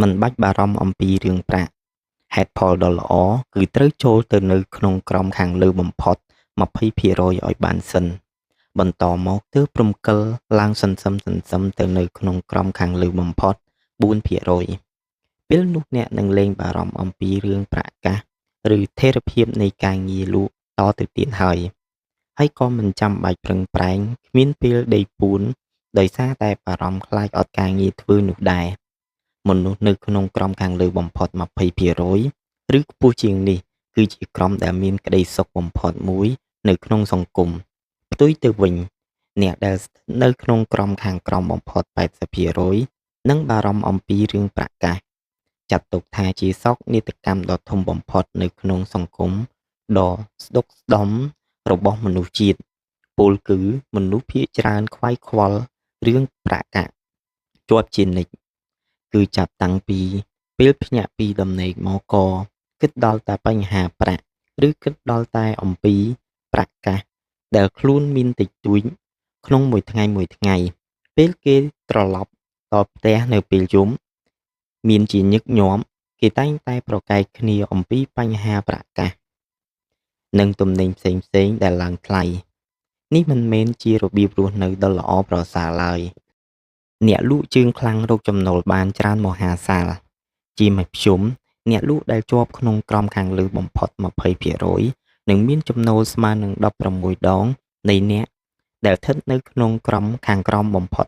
មិនបាច់បារម្ភអំពីរឿងប្រាក់ហេតុផលដ៏ល្អគឺត្រូវចូលទៅនៅក្នុងក្រមខាងលើបំផុត20%ឲ្យបានសិនបន្តមកទើបរំកិលឡើងសន្សឹមទៅនៅក្នុងក្រមខាងលើបំផុត4%ពេលនោះអ្នកនឹងលែងបារម្ភអំពីរឿងប្រាក់កាសឬថេរភាពនៃការងារលក់តទៅទៀតហើយក៏មិនចាំបាច់ប្រឹងប្រែងគ្មានពេលដេកពួនដោយសារតែបារម្ភខ្លាចអត់ការងារធ្វើនោះដែរមនុស្សនៅក្នុងក្រមខាងលើបំផុត20%ឬខ្ពស់ជាងនេះគឺជាក្រមដែលមានក្តីសុខបំផុតមួយនៅក្នុងសង្គមផ្ទុយទៅវិញអ្នកដែលស្ថិតនៅក្នុងក្រមខាងក្រោមបំផុត80%នឹងបារម្ភអំពីរឿងប្រាក់កាសចាត់ទុកថាជាសោកនាដកម្មដ៏ធំបំផុតនៅក្នុងសង្គមដ៏ស្ដុកស្ដំរបស់មនុស្សជាតិពោលគឺមនុស្សភាគច្រើនខ្វាយខ្វល់រឿងប្រាក់កាសជាប់ជានិច្ចគឺចាប់តាំងពីពេលភ្ញាក់ពីដំណេកមកក៏គិតដល់តែបញ្ហាប្រាក់ឬគិតដល់តែអំពីប្រាក់កាសដែលខ្លួនមានតិចតួចក្នុងមួយថ្ងៃពេលគេត្រឡប់ដល់ផ្ទះនៅពេលយប់មានជាញឹកញាប់គេតែងតែប្រកែកគ្នាអំពីបញ្ហាប្រាក់កាសនិងទំនិញផ្សេងៗដែលឡើងថ្លៃនេះមិនមែនជារបៀបរស់នៅដ៏ល្អប្រសើរឡើយអ្នកលក់ជើងខ្លាំងរកចំណូលបានច្រើនមហាសាលជាមធ្យមអ្នកលក់ដែលជាប់ក្នុងក្រមខាងលើបំផុត20%នឹងមានចំណូលស្មើនឹង16ដងនៃអ្នកដែលស្ថិតនៅក្នុងក្រមខាងក្រោមបំផុត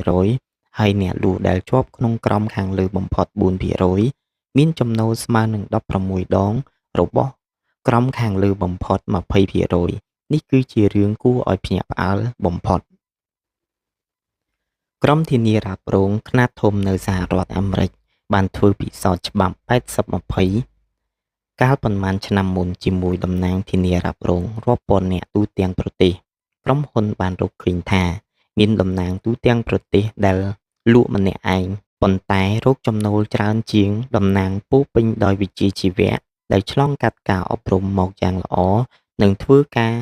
80%ហើយអ្នកលក់ដែលជាប់ក្នុងក្រមខាងលើបំផុត4%មានចំណូលស្មើនឹង16ដងរបស់ក្រមខាងលើបំផុត20%នេះគឺជារឿងគួរឲ្យភ្ញាក់ផ្អើលបំផុតក្រុមធានារ៉ាប់រងខ្នាតធំនៅសហរដ្ឋអាមេរិកបានធ្វើពិសោធន៍ច្បាប់80-20កាលប៉ុន្មានឆ្នាំមុនជាមួយតំណាងធានារ៉ាប់រងរាប់ពាន់នាក់ទូទាំងប្រទេសក្រុមហ៊ុនបានរកឃើញថាមានតំណាងទូទាំងប្រទេសដែលលក់ម្នាក់ឯងប៉ុន្តែរកចំណូលច្រើនជាងតំណាងពោពេញដោយវិជ្ជាជីវៈដែលឆ្លងកាត់ការអប់រំមកយ៉ាងល្អនិងធ្វើការ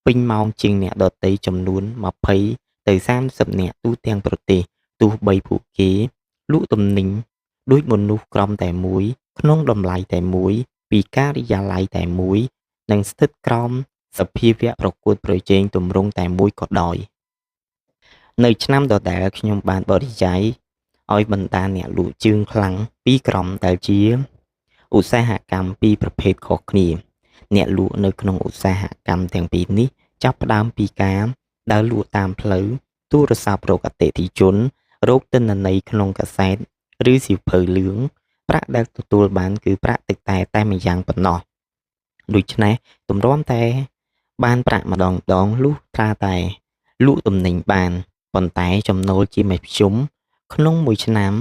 ពេញម៉ោងជាងអ្នកដទៃចំនួន20ទៅ30នាក់ទូទាំងប្រទេសទោះបីពួកគេលក់ទំនិញដូចមនុស្សក្រុមតែមួយក្នុងតម្លៃតែមួយពីការិយាល័យតែមួយនិងស្ថិតក្រោមសភាវៈប្រកួតប្រជែងទម្រង់តែមួយក៏ដោយនៅឆ្នាំដដែលខ្ញុំបានបរិយាយឲ្យបណ្ដាអ្នកលក់ជើងខ្លាំងពីរក្រុមដែលជាឧស្សាហកម្មពីរប្រភេទខុសគ្នាអ្នកលក់នៅក្នុងឧស្សាហកម្មទាំងពីរនេះចាប់ផ្ដើមពីការដើរលក់តាមផ្លូវទូរស័ព្ទរកអតិថិជនរកទិន្នន័យក្នុងកាសែតឬសៀវភៅលឿងប្រាក់ដែលទទួលបានគឺប្រាក់តិចតែម្យ៉ាងប៉ុណ្ណោះដូច្នេះទម្រាំតែបានប្រាក់ម្ដងលុះត្រាតែលក់ទំនិញបានប៉ុន្តែចំណូលជាមធ្យមក្នុងមួយឆ្នាំ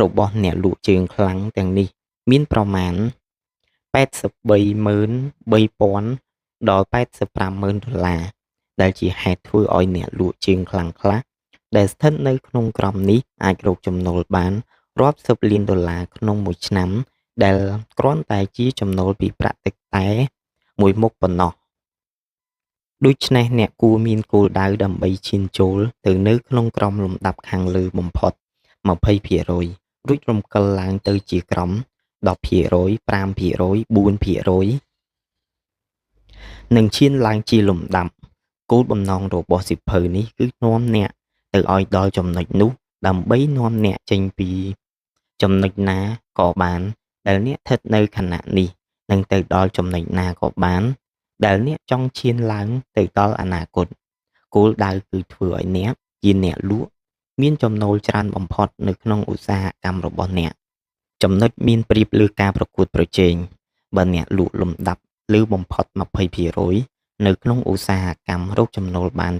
របស់អ្នកលក់ជើងខ្លាំងទាំងនេះមានប្រមាណ83,300,000ដល់85,000,000 ដុល្លារដែលជាហេតុធ្វើឲ្យអ្នកលក់ជើងខ្លាំងខ្លះដែលស្ថិតនៅក្នុងក្រមនេះអាចរកចំណូលបានរាប់សិបលានដុល្លារក្នុងមួយឆ្នាំដែលគ្រាន់តែជាចំណូលពីប្រាក់តិចតែមួយមុខប៉ុណ្ណោះដូច្នេះអ្នកគួរមានគោលដៅដើម្បីឈានចូលទៅនៅក្នុងក្រមលំដាប់ខាងលើបំផុត20%រួចរំកិលឡើងទៅជាក្រម10% 5% 4% និងឈានឡើងជាលំដាប់គោលបំណងរបស់សៀវភៅនេះគឺនាំអ្នកទៅឲ្យដល់ចំណុចនោះដើម្បីនាំអ្នកចេញពីចំណុចណាក៏បានដែលអ្នកស្ថិតនៅខណៈនេះនិងទៅដល់ចំណុចណាក៏បានដែលអ្នកចង់ឈានឡើងទៅដល់អនាគតគោលដៅគឺធ្វើឲ្យអ្នកជាអ្នកលក់មានចំណូលច្រើនបំផុតនៅក្នុងឧស្សាហកម្មរបស់អ្នកចំណុចមានប្រៀបលើការប្រកួតប្រជែងបើអ្នកលក់លំដាប់លើបំផុត20%នៅក្នុងឧស្សាហកម្មរកចំណូលបាន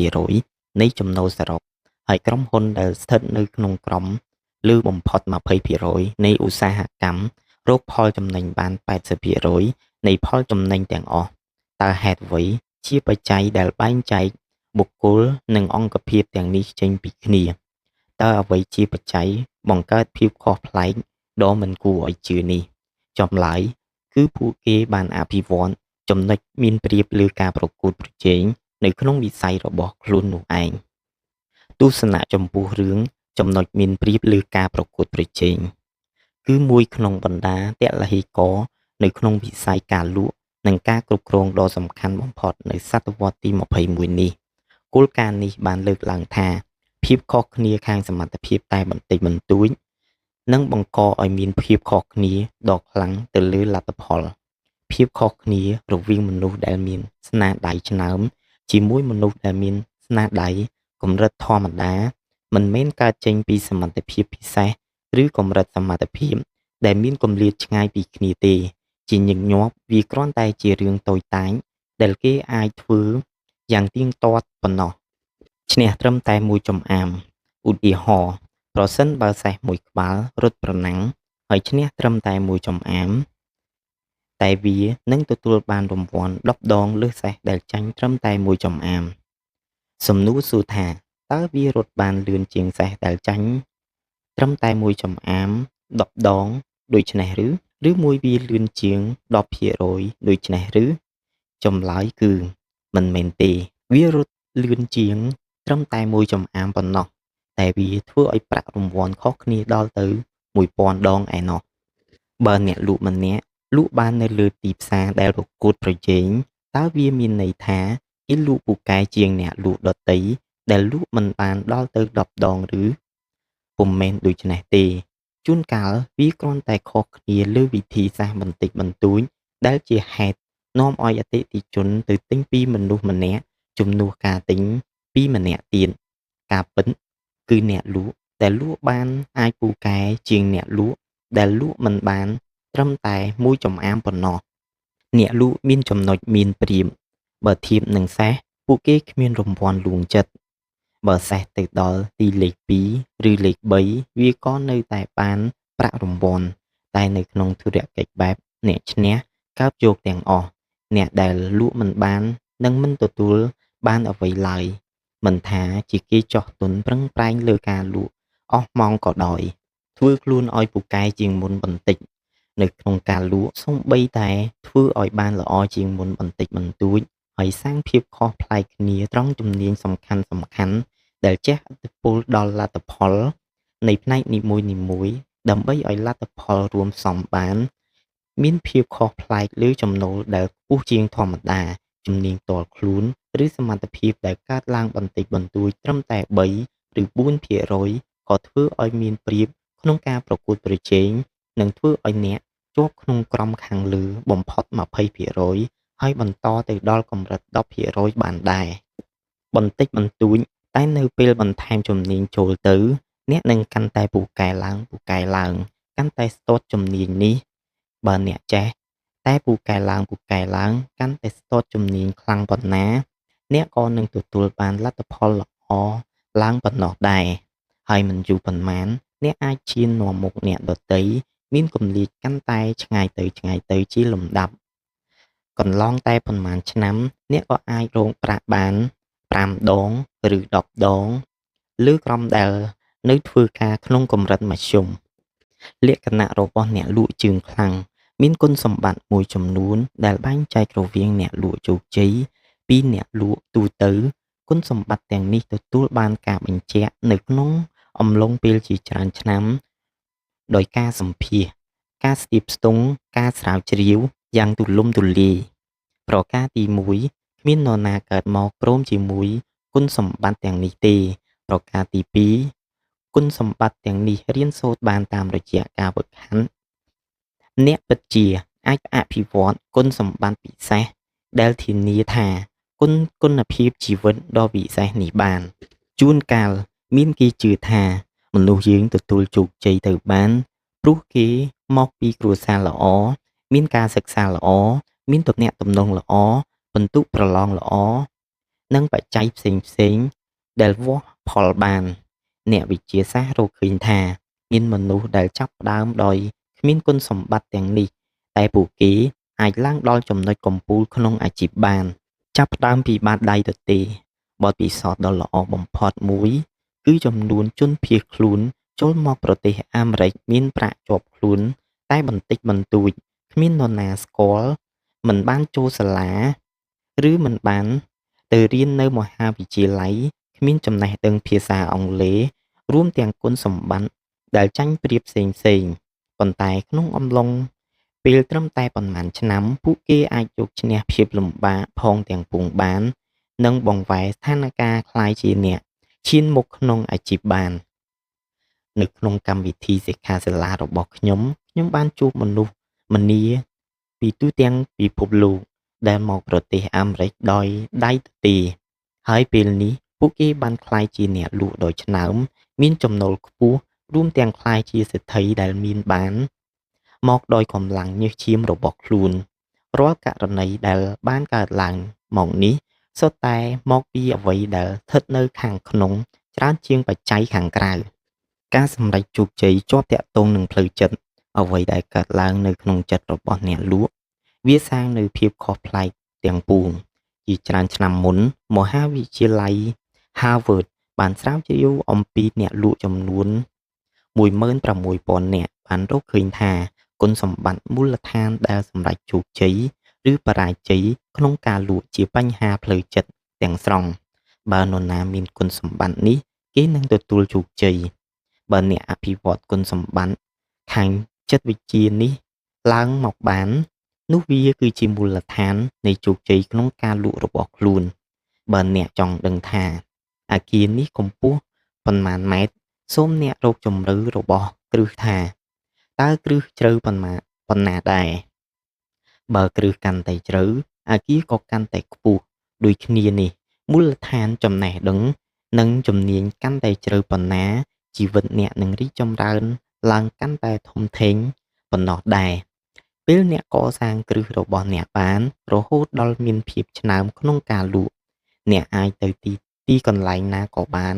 80%នៃចំណូលសរុបហើយក្រុមហ៊ុនដែលស្ថិតនៅក្នុងក្រមលើបំផុត20%នៃឧស្សាហកម្មរកផលចំណេញបាន80%នៃផលចំណេញទាំងអស់តើហេតុអ្វីជាបច្ច័យដែលបែងចែកបុគ្គលនិងអង្គភាពទាំងនេះចេញពីគ្នាតើអ្វីជាបច្ច័យបង្កើតភាពខុសប្លែកដ៏មិនគួរឲ្យជឿនេះចម្លើយគឺពួកគេបានអភិវឌ្ឍចំណុចមានប្រៀបលើការប្រកួតប្រជែងនៅក្នុងវិស័យរបស់ខ្លួននោះឯងទស្សនៈចំពោះរឿង ចំណុចមានប្រៀបលើការប្រកួតប្រជែងគឺមួយក្នុងបណ្ដាទឡហីករណ៍នៅក្នុងវិស័យការលក់និងការគ្រប់គ្រងដ៏សំខាន់បំផុតនៅសតវត្សទី21នេះគោលការណ៍នេះបានលើកឡើងថាភាពខុសគ្នាខាងសមត្ថភាពតែបន្តិចបន្តួចនឹងបង្កឲ្យមានភាពខុសគ្នាដ៏ខ្លាំងទៅលើលទ្ធផលភាពខុសគ្នារវាងមនុស្សដែលមានស្នាដៃឆ្នើមជាមួយមនុស្សដែលមានស្នាដៃកម្រិតធម្មតាមិនមែនកើតចេញពីសមត្ថភាពពិសេសឬកម្រិតសមត្ថភាពដែលមានគម្លាតឆ្ងាយពីគ្នាទេជាញឹកញាប់វាគ្រាន់តែជារឿងតូចតាចដែលគេអាចធ្វើយ៉ាងទៀងទាត់ប៉ុណ្ណោះឈ្នះត្រឹមតែមួយចំអាមឧទាហរណ៍ប្រសិនបើសេះមួយក្បាលរត់ប្រណាំងហើយឈ្នះត្រឹមតែមួយចំអាមតែវានឹងទទួលបានរង្វាន់10ដងលើសសេះដែលចាញ់ត្រឹមតែមួយចំអាមសំណួរសួរថាតើវារត់បានលឿនជាងសេះដែលចាញ់ត្រឹមតែមួយចំអាម10ដងដូច្នេះឬមួយវាលឿនជាង10%ដូច្នេះឬចម្លើយគឺមិនមែនទេវារត់លឿនជាងត្រឹមតែមួយចំអាមប៉ុណ្ណោះតែវាធ្វើឲ្យប្រាក់រង្វាន់ខុសគ្នាដល់ទៅ1000ដងឯណោះបើអ្នកលក់ម្នាក់លក់បាននៅលើទីផ្សារដែលប្រកួតប្រជែងតើវាមានន័យថាគេលក់ពូកែជាងអ្នកលក់ដទៃដែលលក់មិនបានដល់ទៅ10ដងឬពុំមែនដូច្នេះទេជួនកាលវាគ្រាន់តែខុសគ្នាលើវិធីសាស្ត្របន្តិចបន្តួចដែលជាហេតុនាំឲ្យអតិថិជនទៅទិញពីមនុស្សម្នាក់ជំនួសការទិញពីម្នាក់ទៀតការពិតគឺអ្នកលក់ដែលលក់បានអាចពូកែជាងអ្នកលក់ដែលលក់មិនបានត្រឹមតែមួយចំអាមប៉ុណ្ណោះអ្នកលក់មានចំណុចមានប្រៀបបើធៀបនឹងសេះពួកគេគ្មានរង្វាន់លួងចិត្តបើសេះទៅដល់ទីលេខ2ឬលេខ3វាក៏នៅតែបានប្រាក់រង្វាន់តែនៅក្នុងធុរកិច្ចបែបអ្នកឈ្នះកើបយកទាំងអស់អ្នកដែលលក់មិនបាននឹងមិនទទួលបានអ្វីឡើយមិនថាជាគេចោះទុនប្រឹងប្រែងលើការលក់អស់ម៉ោងក៏ដោយធ្វើខ្លួនឲ្យពូកែជាងមុនបន្តិចនៅក្នុងការលក់សូម្បីតែធ្វើឲ្យបានល្អជាងមុនបន្តិចបន្តួចហើយសាងភាពខុសប្លែកគ្នាត្រង់ជំនាញសំខាន់ដែលជះឥទ្ធិពលដល់លទ្ធផលនៃផ្នែកនីមួយៗដើម្បីឲ្យលទ្ធផលរួមផ្សំបានមានភាពខុសប្លែកលើចំណូលដែលខ្ពស់ជាងធម្មតាជំនាញផ្ទាល់ខ្លួនឬសមត្ថភាពដែលកើតឡើងបន្តិចបន្តួចត្រឹមតែ3ឬ4%ក៏ធ្វើឲ្យមានប្រៀបក្នុងការប្រកួតប្រជែងនិងធ្វើឲ្យអ្នកជាប់ក្នុងក្រោមខាងលើបំផុត20%ហើយបន្តទៅដល់កម្រិត10%បានដែរបន្តិចបន្តួចតែនៅពេលបន្ថែមជំនាញចូលទៅអ្នកនឹងកាន់តែពូកែឡើងកាន់តែស្ទាត់ជំនាញនេះបើអ្នកចេះតែពូកែឡើងកាន់តែស្ទាត់ជំនាញខ្លាំងប៉ុណ្ណាអ្នកក៏នឹងទទួលបានលទ្ធផលល្អឡើងប៉ុណ្ណោះដែរហើយមិនយូរប៉ុន្មានអ្នកអាចឈាននាំមុខអ្នកដទៃមានគម្លាតកាន់តែឆ្ងាយទៅជាលំដាប់កន្លងតែប៉ុន្មានឆ្នាំអ្នកក៏អាចរកប្រាក់បាន5ដងឬ10ដងលើក្រុមដែលនៅធ្វើការក្នុងកម្រិតមធ្យមលក្ខណៈរបស់អ្នកលក់ជើងខ្លាំងមានគុណសម្បត្តិមួយចំនួនដែលបែងចែករវាងអ្នកលក់ជោគជ័យពីអ្នកលក់ទូទៅគុណសម្បត្តិទាំងនេះទទួលបានការបញ្ជាក់នៅក្នុងអំឡុងពេលជាច្រើនឆ្នាំដោយការសម្ភាសន៍ការស្ទាបស្ទង់ការស្រាវជ្រាវយ៉ាងទូលំទូលាយប្រការទី1គ្មាននរណាកើតមកព្រមជាមួយគុណសម្បត្តិទាំងនេះទេប្រការទី2គុណសម្បត្តិទាំងនេះរៀនសូត្របានតាមរយៈការហ្វឹកហាត់អ្នកពិតជាអាចអភិវឌ្ឍគុណសម្បត្តិពិសេសដែលធានាថាគុណភាពជីវិតដ៏វិសេសនេះបានជួនកាលមានគេជឿថាមនុស្សយើងទទួលជោគជ័យទៅបានព្រោះគេមកពីគ្រួសារល្អមានការសិក្សាល្អមានទំនាក់ទំនងល្អពិន្ទុប្រឡងល្អនិងបច្ច័យផ្សេងដែលវាស់ផលបានអ្នកវិទ្យាសាស្ត្ររកឃើញថាមានមនុស្សដែលចាប់ផ្ដើមដោយគ្មានគុណសម្បត្តិទាំងនេះតែពួកគេអាចឡើងដល់ចំណុចកំពូលក្នុងអាជីពបានចាប់ផ្ដើមពីបាតដៃទទេបទពិសោធន៍ដ៏ល្អបំផុតមួយគឺចំនួនជនភៀសខ្លួនចូលមកប្រទេសអាមេរិកមានប្រាក់ជាប់ខ្លួនតែបន្តិចបន្តួចគ្មាននរណាស្គាល់មិនបានចូលសាលាឬមិនបានទៅរៀននៅមហាវិទ្យាល័យគ្មានចំណេះដឹងភាសាអង់គ្លេស រួមទាំងគុណសម្បត្តិដែលចាញ់ប្រៀបផ្សេងៗប៉ុន្តែក្នុងអំឡុងពេលត្រឹមតែប៉ុន្មានឆ្នាំពួកគេអាចយកឈ្នះភាពលំបាកផងទាំងពួងបាននិងបង្វែរស្ថានភាពក្លាយជាអ្នកឈានមុខក្នុងអាជីពបាននៅក្នុងកម្មវិធីសិក្ខាសាលារបស់ខ្ញុំបានជួបមនុស្សម្នាពីទូទាំងពិភពលោកដែលមកប្រទេសអាមេរិកដោយដៃទទេហើយពេលនេះពួកគេបានក្លាយជាអ្នកលក់ដ៏ឆ្នើមមានចំណូលខ្ពស់រួមទាំងក្លាយជាសេដ្ឋីដែលមានបានមកដោយកម្លាំងញើសឈាមរបស់ខ្លួនរាល់ករណីដែលបានកើតឡើងមកនេះសុទ្ធតែមកពីអ្វីដែលស្ថិតនៅខាងក្នុងច្រើនជាងបច្ច័យខាងក្រៅការសម្រេចជោគជ័យជាប់ទាក់ទងនឹងផ្លូវចិត្តអ្វីដែលកើតឡើងនៅក្នុងចិត្តរបស់អ្នកលក់វាសាងនៅភាពខុសប្លែកទាំងពួងជាច្រើនឆ្នាំមុនមហាវិទ្យាល័យ Harvard បានស្រាវជ្រាវអំពីអ្នកលក់ចំនួន16,000 នាក់បានរកឃើញថាគុណសម្បត្តិមូលដ្ឋានដែលសម្រេចជោគជ័យឬបរាជ័យក្នុងការលក់ជាបញ្ហាផ្លូវចិត្តទាំងស្រុងបើនរណាមានគុណសម្បត្តិនេះគេនឹងទទួលជោគជ័យបើអ្នកអភិវឌ្ឍគុណសម្បត្តិខាងចិត្តវិទ្យានេះឡើងមកបាននោះវាគឺជាមូលដ្ឋាននៃជោគជ័យក្នុងការលក់របស់ខ្លួនបើអ្នកចង់ដឹងថាអគារនេះកម្ពស់ប៉ុន្មានម៉ែត្រសូមអ្នករកជម្រៅរបស់គ្រឹះថាតើគ្រឹះជ្រៅប៉ុណ្ណាដែរបើគ្រឹះកាន់តែជ្រៅអគារក៏កាន់តែខ្ពស់ដូចគ្នានេះមូលដ្ឋានចំណេះដឹងនិងជំនាញកាន់តែជ្រៅប៉ុណ្ណាជីវិតអ្នកនឹងរីកចម្រើនឡើងកាន់តែធំធេងប៉ុណ្ណោះដែរពេលអ្នកកសាងគ្រឹះរបស់អ្នកបានរហូតដល់មានភាពឆ្នើមក្នុងការលក់អ្នកអាចទៅទីកន្លែងណាក៏បាន